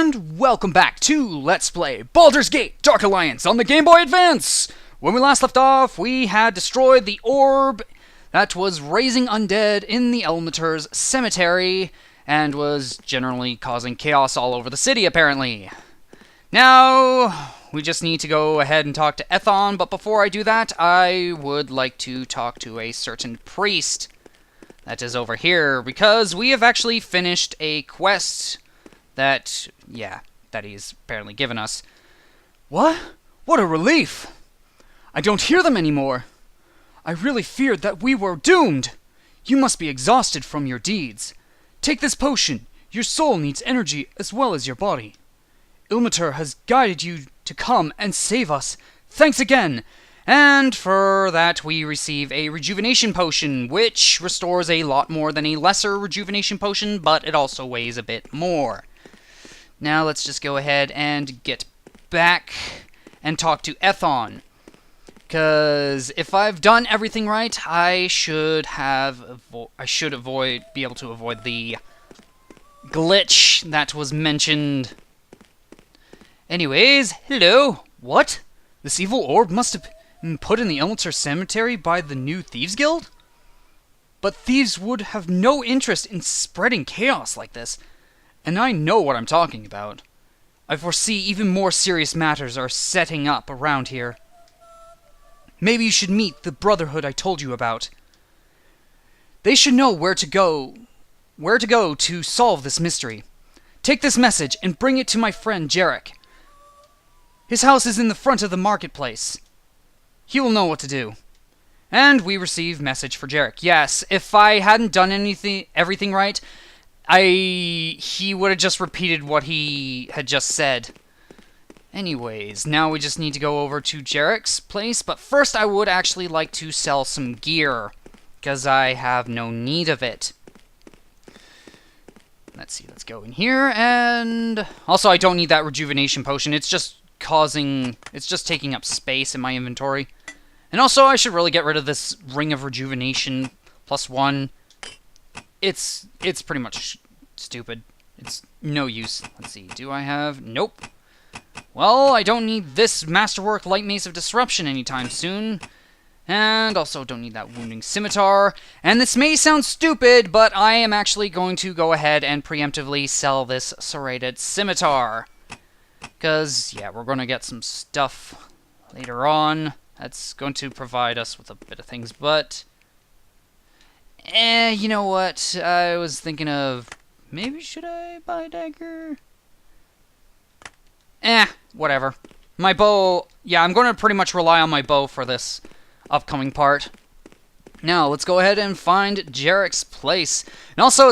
And welcome back to Let's Play Baldur's Gate Dark Alliance on the Game Boy Advance! When we last left off, we had destroyed the orb that was raising undead in the Elementor's cemetery and was generally causing chaos all over the city, apparently. Now, we just need to go ahead and talk to Ethon, but before I do that, I would like to talk to a certain priest that is over here, because we have actually finished a quest that he's apparently given us. What? What a relief! I don't hear them anymore. I really feared that we were doomed. You must be exhausted from your deeds. Take this potion. Your soul needs energy as well as your body. Ilmater has guided you to come and save us. Thanks again! And for that we receive a rejuvenation potion, which restores a lot more than a lesser rejuvenation potion, but it also weighs a bit more. Now let's just go ahead and get back and talk to Ethon. Because if I've done everything right, I should be able to avoid the glitch that was mentioned. Anyways, hello. What? This evil orb must have been put in the Elementor Cemetery by the new Thieves Guild? But thieves would have no interest in spreading chaos like this. And I know what I'm talking about. I foresee even more serious matters are setting up around here. Maybe you should meet the Brotherhood I told you about. They should know where to go to solve this mystery. Take this message and bring it to my friend Jarek. His house is in the front of the marketplace. He will know what to do. And we receive message for Jarek. Yes, if I hadn't done everything right, he would have just repeated what he had just said. Anyways, now we just need to go over to Jarek's place, but first I would actually like to sell some gear, because I have no need of it. Let's see, let's go in here, and also I don't need that rejuvenation potion, it's just taking up space in my inventory. And also I should really get rid of this Ring of Rejuvenation +1. It's pretty much stupid. It's no use. Let's see, do I have... Nope. Well, I don't need this Masterwork Light Mace of Disruption anytime soon. And also don't need that Wounding Scimitar. And this may sound stupid, but I am actually going to go ahead and preemptively sell this Serrated Scimitar. Because, yeah, we're going to get some stuff later on that's going to provide us with a bit of things, but... you know what? I was thinking of... Maybe should I buy a dagger? Whatever. My bow... Yeah, I'm going to pretty much rely on my bow for this upcoming part. Now, let's go ahead and find Jarek's place. And also,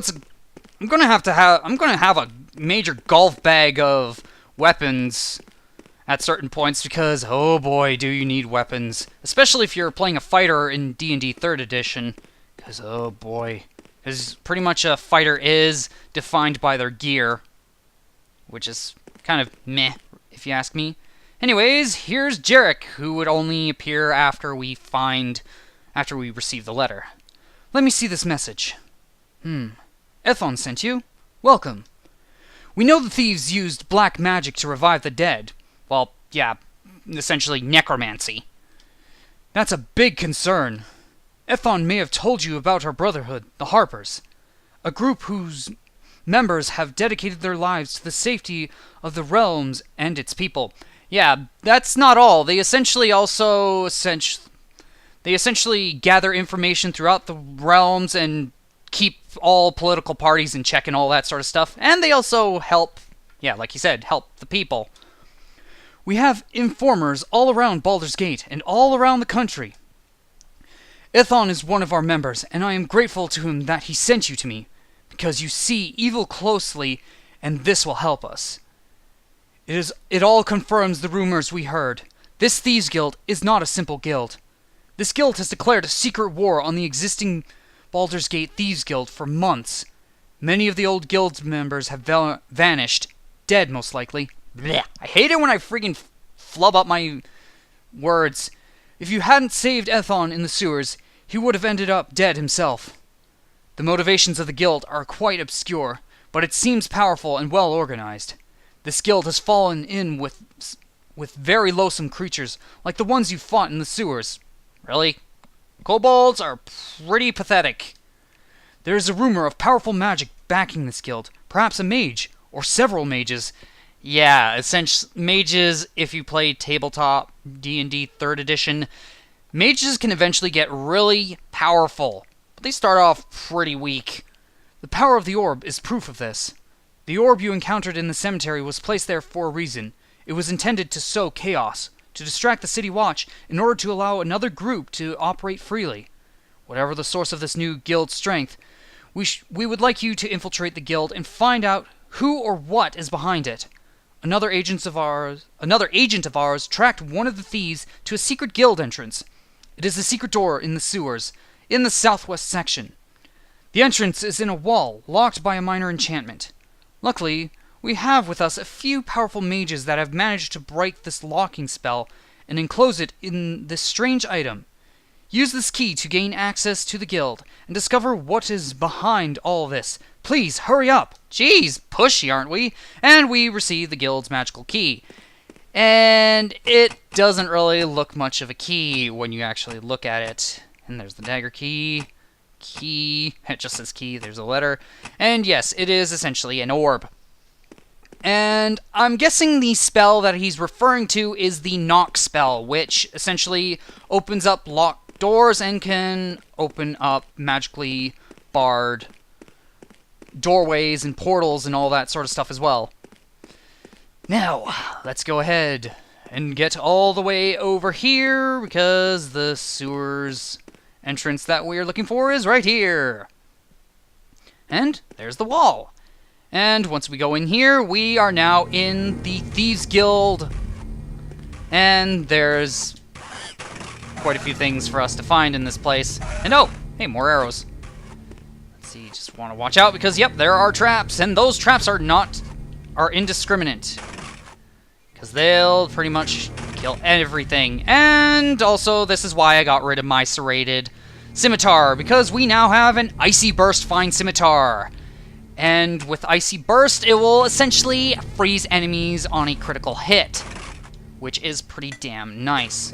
I'm going to have a major golf bag of weapons at certain points because, oh boy, do you need weapons. Especially if you're playing a fighter in D&D 3rd Edition. Because, oh boy. Because pretty much a fighter is defined by their gear. Which is kind of meh, if you ask me. Anyways, here's Jarek, who would only appear after we receive the letter. Let me see this message. Ethon sent you? Welcome. We know the thieves used black magic to revive the dead. Well, yeah, essentially necromancy. That's a big concern. Ethon may have told you about our brotherhood, the Harpers. A group whose members have dedicated their lives to the safety of the realms and its people. Yeah, that's not all. They essentially gather information throughout the realms and keep all political parties in check and all that sort of stuff. And they also help, yeah, like you said, help the people. We have informers all around Baldur's Gate and all around the country. Ethon is one of our members, and I am grateful to him that he sent you to me, because you see evil closely, and this will help us. It all confirms the rumors we heard. This Thieves Guild is not a simple guild. This guild has declared a secret war on the existing Baldur's Gate Thieves Guild for months. Many of the old guild members have vanished, dead most likely. Blech. I hate it when I freaking flub up my words. If you hadn't saved Ethon in the sewers, he would have ended up dead himself. The motivations of the guild are quite obscure, but it seems powerful and well organized. This guild has fallen in with very loathsome creatures, like the ones you fought in the sewers. Really? Kobolds are pretty pathetic. There is a rumor of powerful magic backing this guild, perhaps a mage, or several mages. Yeah, essentially, mages, if you play tabletop D&D 3rd edition, mages can eventually get really powerful, but they start off pretty weak. The power of the orb is proof of this. The orb you encountered in the cemetery was placed there for a reason. It was intended to sow chaos, to distract the city watch, in order to allow another group to operate freely. Whatever the source of this new guild's strength, we would like you to infiltrate the guild and find out who or what is behind it. Another agent of ours tracked one of the thieves to a secret guild entrance. It is a secret door in the sewers, in the southwest section. The entrance is in a wall, locked by a minor enchantment. Luckily, we have with us a few powerful mages that have managed to break this locking spell and enclose it in this strange item. Use this key to gain access to the guild and discover what is behind all this. Please, hurry up! Jeez, pushy, aren't we? And we receive the guild's magical key. And it doesn't really look much of a key when you actually look at it. And there's the dagger key. It just says key, there's a letter. And yes, it is essentially an orb. And I'm guessing the spell that he's referring to is the knock spell, which essentially opens up locked doors and can open up magically barred doorways and portals and all that sort of stuff as well. Now, let's go ahead and get all the way over here, because the sewers entrance that we are looking for is right here. And there's the wall. And once we go in here, we are now in the Thieves Guild. And there's quite a few things for us to find in this place. And oh, hey, more arrows. Let's see, just want to watch out because, yep, there are traps. And those traps are indiscriminate. Because they'll pretty much kill everything. And also, this is why I got rid of my serrated scimitar, because we now have an Icy Burst Fine Scimitar. And with Icy Burst, it will essentially freeze enemies on a critical hit, which is pretty damn nice.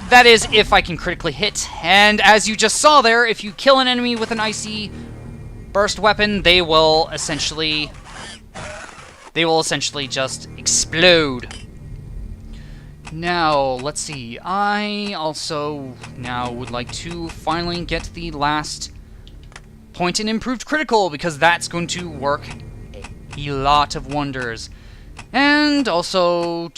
That is, if I can critically hit. And as you just saw there, if you kill an enemy with an Icy Burst weapon, they will essentially just explode. Now, let's see. I also now would like to finally get the last point in improved critical, because that's going to work a lot of wonders. And also,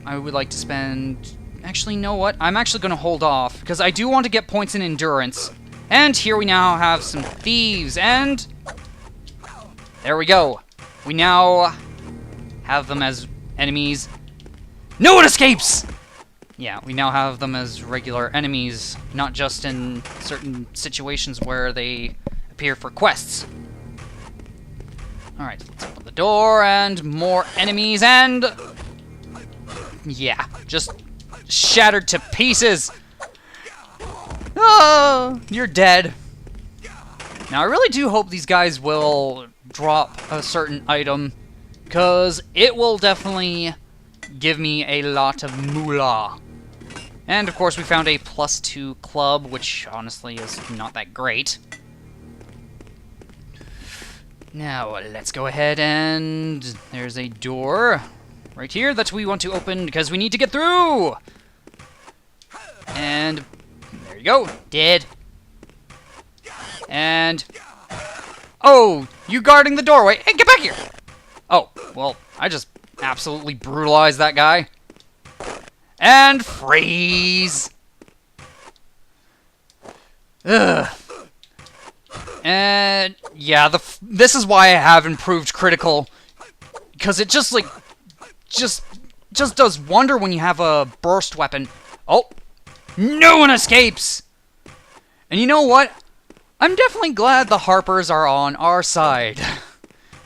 I would like to spend... Actually, you know what? I'm actually going to hold off, because I do want to get points in endurance. And here we now have some thieves, and... there we go. We now have them as enemies. No one escapes! Yeah, we now have them as regular enemies, not just in certain situations where they appear for quests. Alright, let's open the door, and more enemies, and... yeah, just shattered to pieces! Oh, you're dead. Now, I really do hope these guys will drop a certain item, because it will definitely give me a lot of moolah. And, of course, we found a +2 club, which, honestly, is not that great. Now, let's go ahead and... there's a door right here that we want to open because we need to get through! And... there you go. Dead. And... oh! You guarding the doorway! Hey, get back here! Oh, well, I just absolutely brutalized that guy. And freeze! Ugh. And yeah, this is why I have improved critical, because it just does wonder when you have a burst weapon. Oh, no one escapes. And you know what? I'm definitely glad the Harpers are on our side.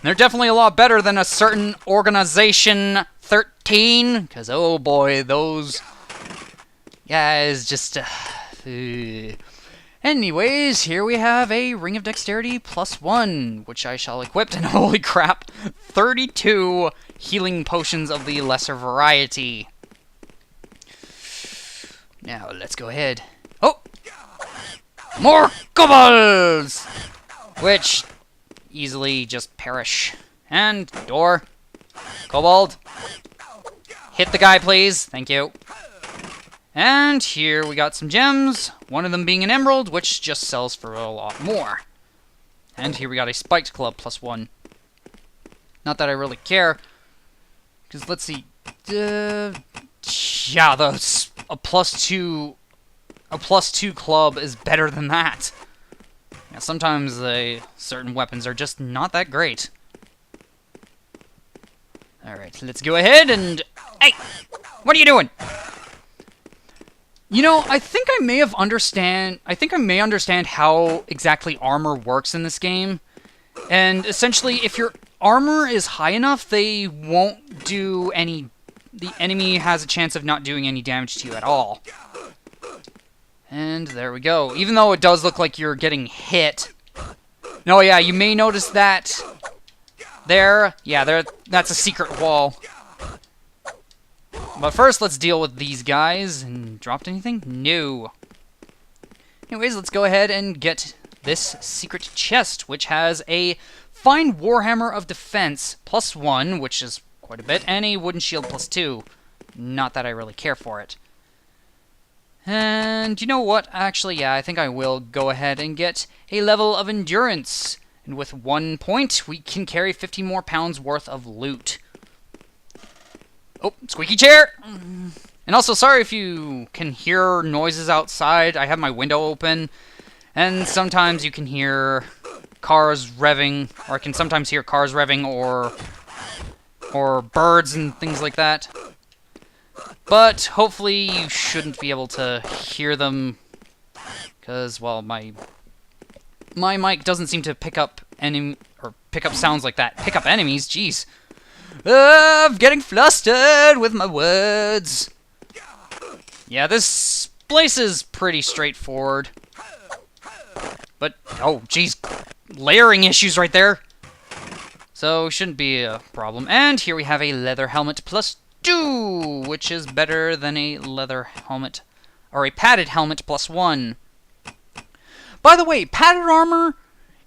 They're definitely a lot better than a certain Organization 13, because oh boy, those guys just... Anyways, here we have a Ring of Dexterity +1, which I shall equip, and holy crap, 32 healing potions of the lesser variety. Now, let's go ahead. Oh! More kobolds! Which easily just perish. And door. Kobold. Hit the guy, please. Thank you. And here we got some gems. One of them being an emerald, which just sells for a lot more. And here we got a spiked club +1. Not that I really care. Because let's see. Yeah, a +2 club is better than that. Yeah, sometimes certain weapons are just not that great. Alright, let's go ahead and... Hey! What are you doing? You know, I think I may understand how exactly armor works in this game. And essentially, if your armor is high enough, they won't do any... The enemy has a chance of not doing any damage to you at all. And there we go. Even though it does look like you're getting hit. No, yeah, you may notice that... There. Yeah, that's a secret wall. But first, let's deal with these guys. And dropped anything? No. Anyways, let's go ahead and get this secret chest, which has a fine warhammer of defense +1, which is quite a bit, and a wooden shield +2. Not that I really care for it. And you know what? Actually, yeah, I think I will go ahead and get a level of endurance. And with 1 point, we can carry 50 more pounds worth of loot. Oh, squeaky chair! And also, sorry if you can hear noises outside. I have my window open, and sometimes you can hear cars revving, or I can sometimes hear cars revving, or birds and things like that. But hopefully you shouldn't be able to hear them, because, well, my mic doesn't seem to pick up sounds like that. Pick up enemies, jeez. I'm getting flustered with my words. Yeah, this place is pretty straightforward. But, oh, jeez, layering issues right there. So, shouldn't be a problem. And here we have a leather helmet +2, which is better than a leather helmet, or a padded helmet +1. By the way, padded armor,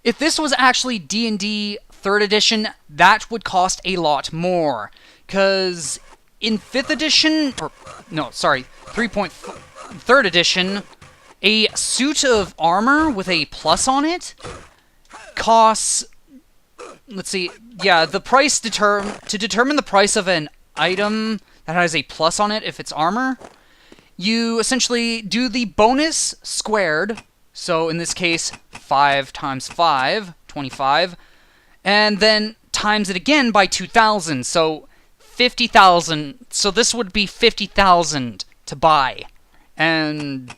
if this was actually D&D 3rd edition, that would cost a lot more. Because in 5th edition, or, no, sorry, 3rd edition, a suit of armor with a plus on it costs, let's see, yeah, the price to determine the price of an item that has a plus on it, if it's armor, you essentially do the bonus squared. So in this case, 5 times 5, 25, and then times it again by 2,000, so 50,000. So this would be 50,000 to buy. And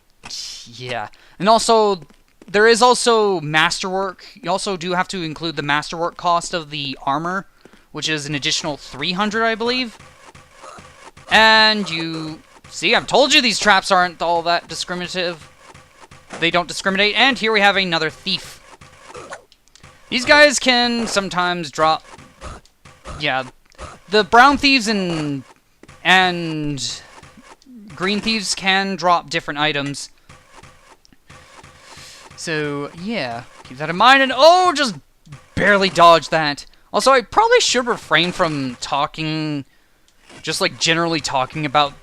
yeah, and also there is also masterwork. You also do have to include the masterwork cost of the armor, which is an additional 300, I believe. And you see, I've told you these traps aren't all that discriminative. They don't discriminate. And here we have another thief. These guys can sometimes drop... Yeah, the brown thieves and green thieves can drop different items. So, yeah, keep that in mind. And, oh, just barely dodged that. Also, I probably should refrain from talking, just like generally talking about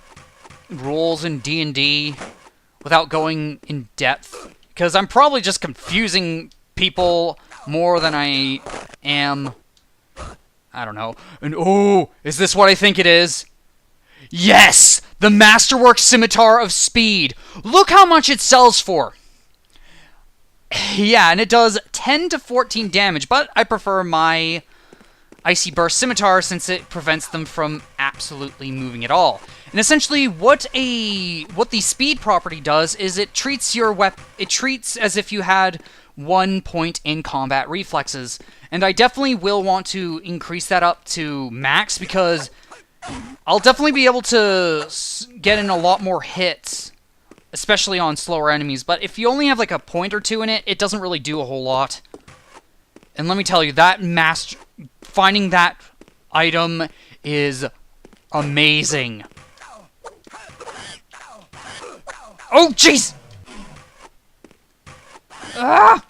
rules in D&D without going in depth, because I'm probably just confusing people more than I am. I don't know. And oh, is this what I think it is? Yes! The Masterwork Scimitar of Speed! Look how much it sells for! Yeah, and it does 10 to 14 damage, but I prefer my Icy Burst Scimitar since it prevents them from absolutely moving at all. And essentially, what the speed property does is it treats your it treats as if you had 1 point in combat reflexes. And I definitely will want to increase that up to max, because I'll definitely be able to get in a lot more hits, especially on slower enemies. But if you only have like a point or two in it, it doesn't really do a whole lot. And let me tell you, that finding that item is amazing. Oh, jeez! Ah!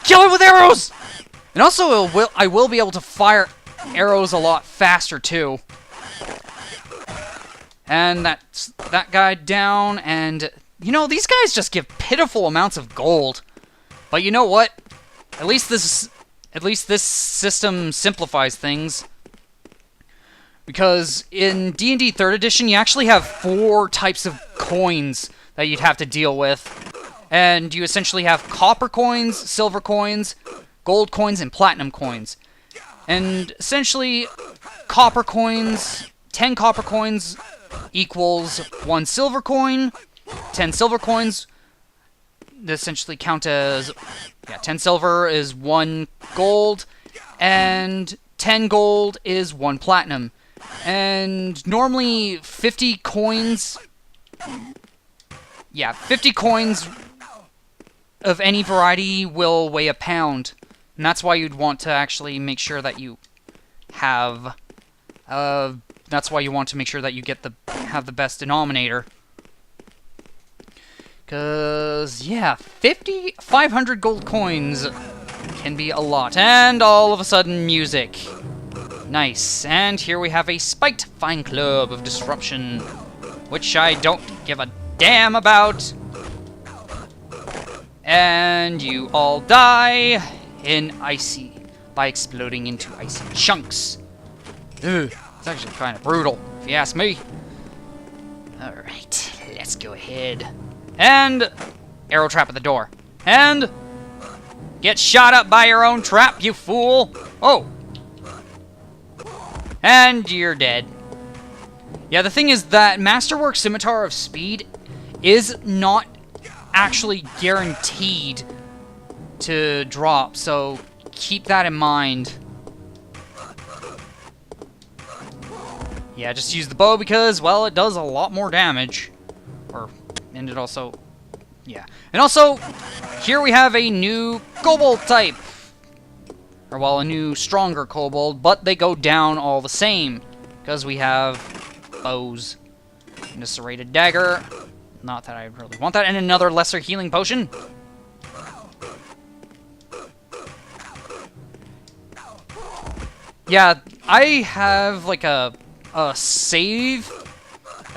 Kill it with arrows! And also, I will be able to fire arrows a lot faster, too. And that's that guy down, and... You know, these guys just give pitiful amounts of gold. But you know what? At least this system simplifies things. Because in D&D 3rd Edition, you actually have 4 types of coins that you'd have to deal with. And you essentially have copper coins, silver coins, gold coins, and platinum coins. And essentially, copper coins, 10 copper coins equals 1 silver coin. 10 silver coins essentially count as... Yeah, 10 silver is 1 gold, and 10 gold is 1 platinum. And normally 50 coins... Yeah, 50 coins of any variety will weigh a pound. And that's why you'd want to actually make sure that you have... that's why you want to make sure that you have the best denominator. Because, yeah, 500 gold coins can be a lot. And all of a sudden, music. Nice. And here we have a spiked fine club of disruption, which I don't give a damn about. And you all die by exploding into icy chunks. Ugh, it's actually kind of brutal, if you ask me. Alright, let's go ahead. And arrow trap at the door. And get shot up by your own trap, you fool. Oh. And you're dead. Yeah, the thing is that Masterwork Scimitar of Speed is not actually guaranteed to drop, so keep that in mind. Yeah, just use the bow because, well, it does a lot more damage. And it also... Yeah. And also, here we have a new kobold type. Or, well, a new stronger kobold, but they go down all the same. Because we have bows. And a serrated dagger. Not that I really want that. And another lesser healing potion. Yeah, I have, like, a save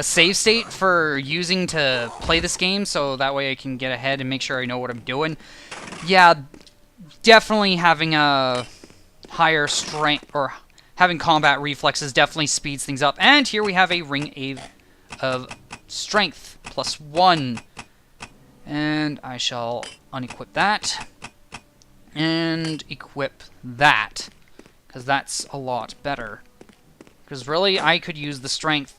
state for using to play this game, so that way I can get ahead and make sure I know what I'm doing. Yeah, definitely having a higher strength, or having combat reflexes definitely speeds things up. And here we have a ring of strength, +1. And I shall unequip that, and equip that, because that's a lot better. Because really, I could use the strength,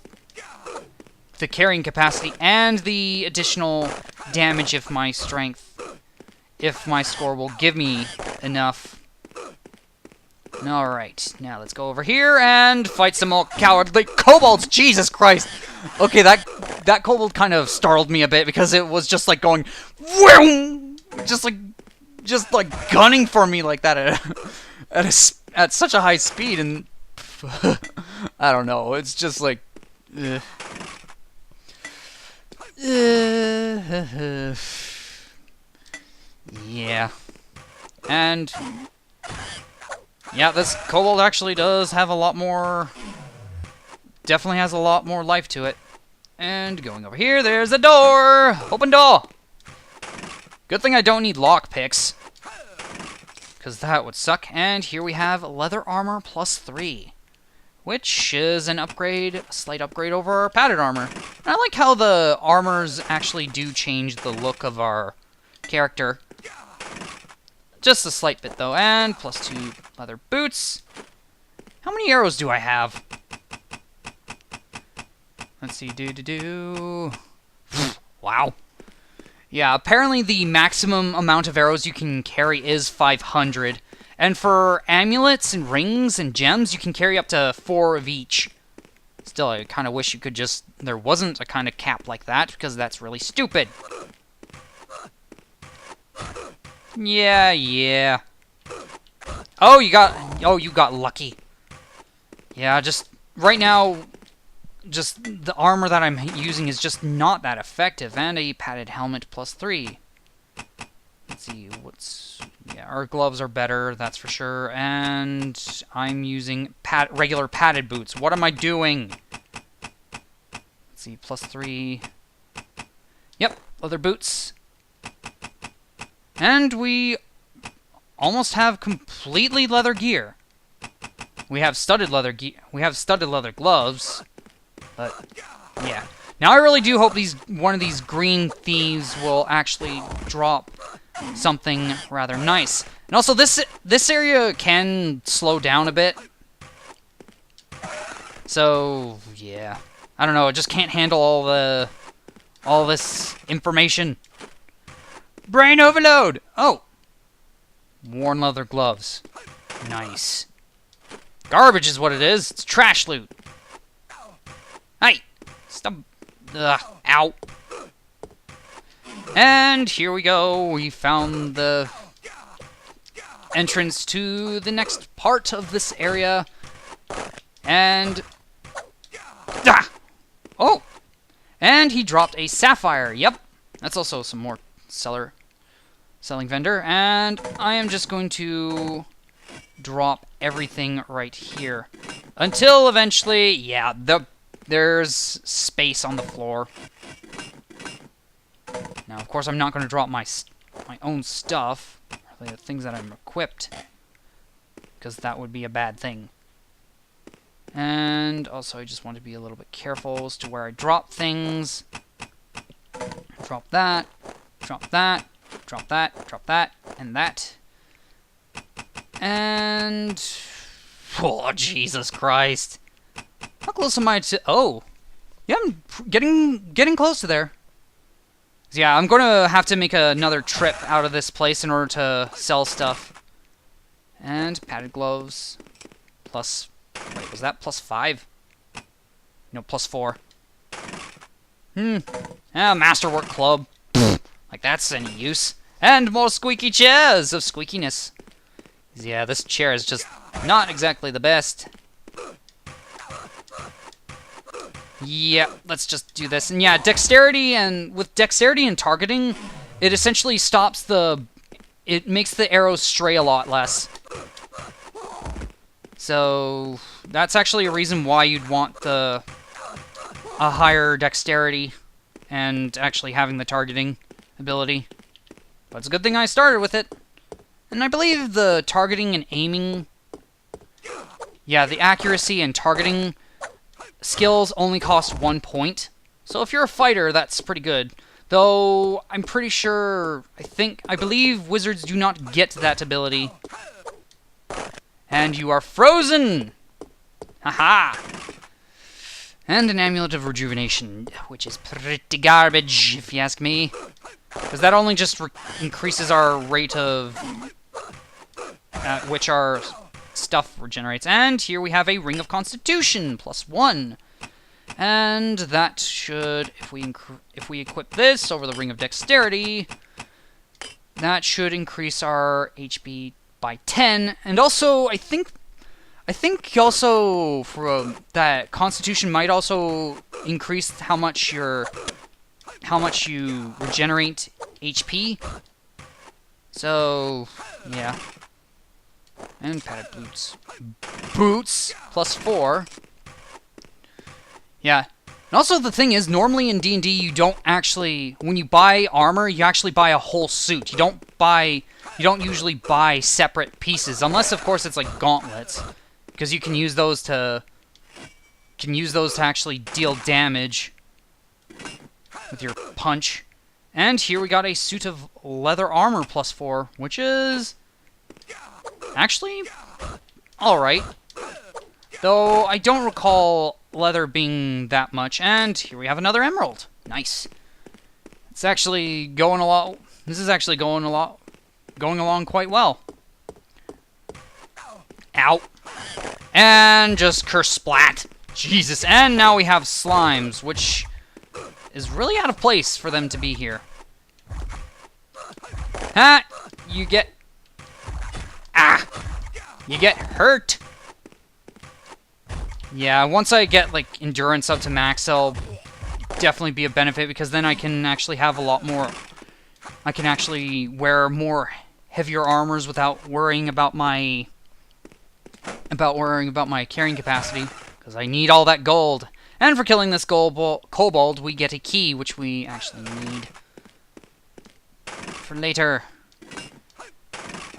the carrying capacity, and the additional damage if my score will give me enough. Alright, now let's go over here and fight some more cowardly kobolds. Jesus Christ! Okay, that kobold kind of startled me a bit because it was just like going, whoom! Just like gunning for me like that at such a high speed, and I don't know. It's just like. Yeah. And yeah, this kobold actually does have a lot more. Definitely has a lot more life to it. And going over here, there's a door. Open door. Good thing I don't need lockpicks, because that would suck. And here we have leather armor +3. Which is an upgrade, a slight upgrade over our padded armor. And I like how the armors actually do change the look of our character. Just a slight bit, though. And +2 leather boots. How many arrows do I have? Let's see. Wow. Yeah, apparently the maximum amount of arrows you can carry is 500. And for amulets and rings and gems, you can carry up to 4 of each. Still, I kind of wish you could there wasn't a kind of cap like that, because that's really stupid. Yeah. Oh, you got lucky. Yeah, just right now, just the armor that I'm using is just not that effective. And a padded helmet +3. Let's see, yeah, our gloves are better, that's for sure. And I'm using regular padded boots. What am I doing? Let's see, +3. Yep, leather boots. And we almost have completely leather gear. We have studded leather gloves. But yeah. Now I really do hope one of these green thieves will actually drop something rather nice. And also this area can slow down a bit. So yeah. I don't know, it just can't handle all this information. Brain overload! Oh! Worn leather gloves. Nice. Garbage is what it is. It's trash loot. Hey! Stop. Ugh. Ow. And here we go. We found the entrance to the next part of this area. And... Ah! Oh! And he dropped a sapphire. Yep. That's also some more selling vendor. And I am just going to drop everything right here. Until eventually, yeah, there's space on the floor. Now, of course, I'm not going to drop my own stuff, or the things that I'm equipped, because that would be a bad thing. And also, I just want to be a little bit careful as to where I drop things. Drop that, drop that, drop that, drop that, and that. And... oh, Jesus Christ. How close am I to... oh. Yeah, I'm getting close to there. So yeah, I'm going to have to make another trip out of this place in order to sell stuff. And padded gloves. Plus... wait, was that +5? No, +4. Masterwork club. Like that's any use. And more squeaky chairs of squeakiness. Yeah, this chair is just not exactly the best. Yeah, let's just do this. And yeah, with dexterity and targeting, it essentially stops it makes the arrows stray a lot less. So, that's actually a reason why you'd want a higher dexterity and actually having the targeting ability. But it's a good thing I started with it. And I believe the targeting and aiming... yeah, the accuracy and targeting skills only cost 1 point. So if you're a fighter, that's pretty good. Though, I'm pretty sure... I believe wizards do not get that ability. And you are frozen! Haha! And an amulet of rejuvenation, which is pretty garbage, if you ask me. Because that only just increases our rate of... at which our stuff regenerates. And here we have a Ring of Constitution, +1. And that should, if we equip this over the Ring of Dexterity, that should increase our HP by 10. And also, I think also for that Constitution might also increase how much you regenerate HP. So, yeah. And padded boots. Boots +4. Yeah. And also the thing is, normally in D&D you don't actually, when you buy armor, you actually buy a whole suit. You don't usually buy separate pieces, unless of course it's like gauntlets, because you can use those to actually deal damage with your punch. And here we got a suit of leather armor +4, which is actually alright. Though I don't recall leather being that much. And here we have another emerald. Nice. It's actually going a lot. This is actually going along quite well. Ow. And just curse splat. Jesus. And now we have slimes, which is really out of place for them to be here. Ah! You get... ah! You get hurt! Yeah, once I get, like, endurance up to max, I'll definitely be a benefit, because then I can actually have a lot more... I can actually wear more heavier armors without worrying about my... carrying capacity, because I need all that gold. And for killing this kobold, we get a key, which we actually need for later.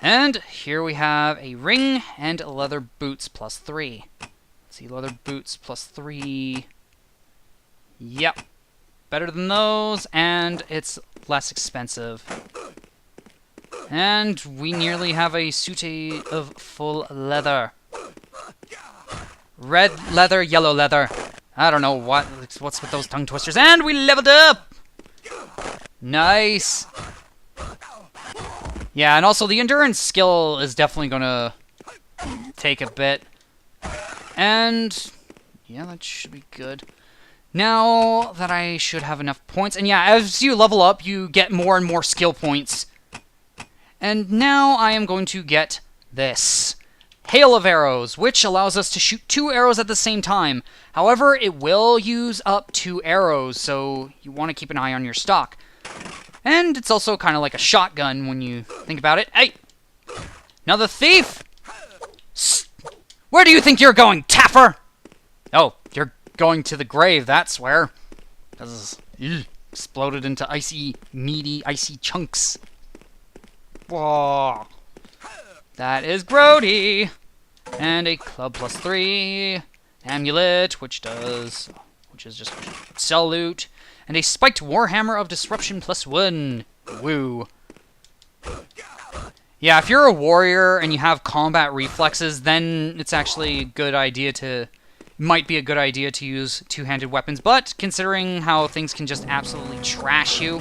And here we have a ring and leather boots plus 3. Let's see, leather boots plus 3. Yep. Better than those, and it's less expensive. And we nearly have a suit of full leather. Red leather, yellow leather. I don't know what's with those tongue twisters. And we leveled up! Nice! Yeah, and also the endurance skill is definitely gonna take a bit. And yeah, that should be good. Now that I should have enough points. And yeah, as you level up, you get more and more skill points. And now I am going to get this. Hail of Arrows, which allows us to shoot 2 arrows at the same time. However, it will use up 2 arrows, so you want to keep an eye on your stock. And it's also kind of like a shotgun when you think about it. Hey! Another thief! Where do you think you're going, Taffer? Oh, you're going to the grave, that's where. Because exploded into icy, meaty, icy chunks. Whoa. That is grody. And a club plus 3. Amulet, which is just sell loot. And a spiked warhammer of disruption plus 1. Woo. Yeah, if you're a warrior and you have combat reflexes, then it's actually a good idea to... Might be a good idea to use two-handed weapons, but considering how things can just absolutely trash you,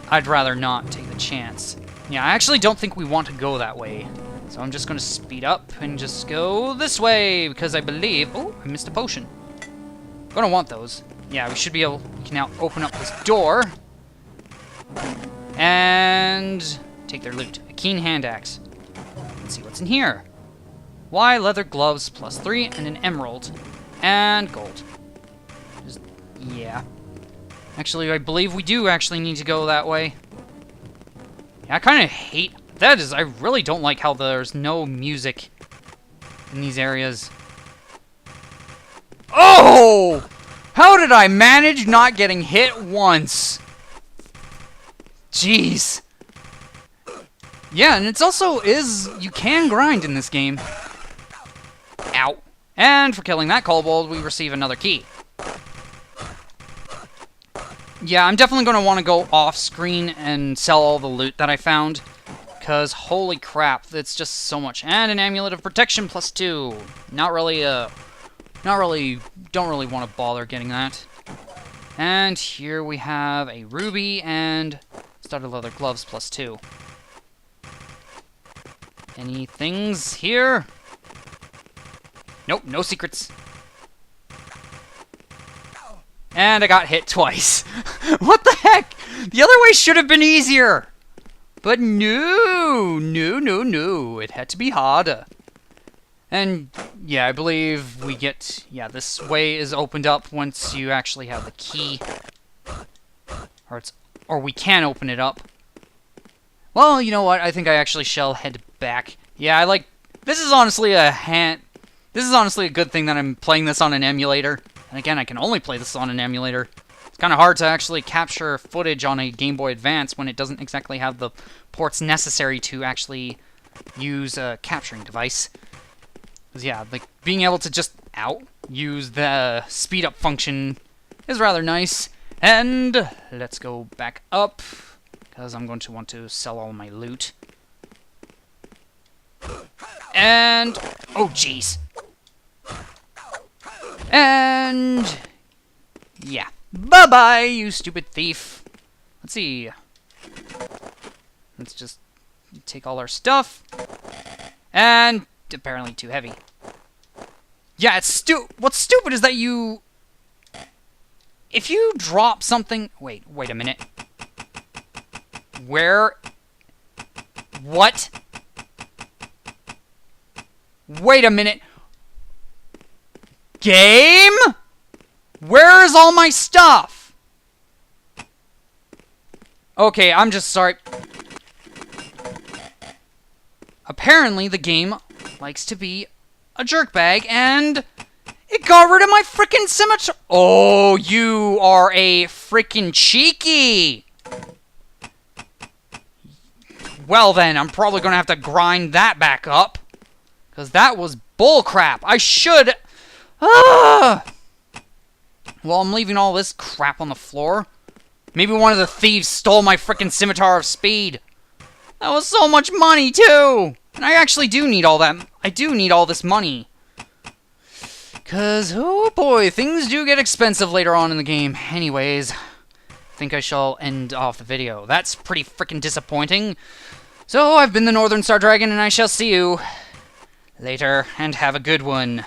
I'd rather not take the chance. Yeah, I actually don't think we want to go that way. So I'm just going to speed up and just go this way, because I believe... Oh, I missed a potion. Gonna want those. Yeah, we should be able... We can now open up this door. And... take their loot. A keen hand axe. Let's see what's in here. Y leather gloves plus 3 and an emerald. And gold. Just, yeah. Actually, I believe we do actually need to go that way. Yeah, I kind of hate... That is, I really don't like how there's no music in these areas. Oh! How did I manage not getting hit once? Jeez. Yeah, and it's also you can grind in this game. Ow. And for killing that kobold, we receive another key. Yeah, I'm definitely going to want to go off-screen and sell all the loot that I found. Because, holy crap, it's just so much. And an amulet of protection plus 2. Don't really want to bother getting that. And here we have a ruby and starter leather gloves plus 2. Any things here? Nope, no secrets. And I got hit twice. What the heck? The other way should have been easier. But no. It had to be harder. And yeah, I believe we get... Yeah, this way is opened up once you actually have the key. Or we can open it up. Well, you know what? I think I actually shall head back. Yeah, I like... This is honestly a good thing that I'm playing this on an emulator. And again, I can only play this on an emulator. It's kind of hard to actually capture footage on a Game Boy Advance when it doesn't exactly have the ports necessary to actually use a capturing device. Because yeah, like being able to just use the speed up function is rather nice. And let's go back up, because I'm going to want to sell all my loot. And oh jeez. And yeah. Bye-bye, you stupid thief. Let's see. Let's just take all our stuff. And apparently too heavy. Yeah, it's what's stupid is that if you drop something... Wait a minute. What? Wait a minute. Game? Where is all my stuff? Okay, I'm just sorry. Apparently, the game likes to be a jerkbag, and it got rid of my frickin' scimitar. Oh, you are a frickin' cheeky. Well then, I'm probably gonna have to grind that back up, because that was bullcrap. I should... Well, I'm leaving all this crap on the floor. Maybe one of the thieves stole my frickin' scimitar of speed. That was so much money, too! And I actually do need all that. I do need all this money. Because, oh boy, things do get expensive later on in the game. Anyways, I think I shall end off the video. That's pretty frickin' disappointing. So, I've been the NorthernStarDragon, and I shall see you later, and have a good one.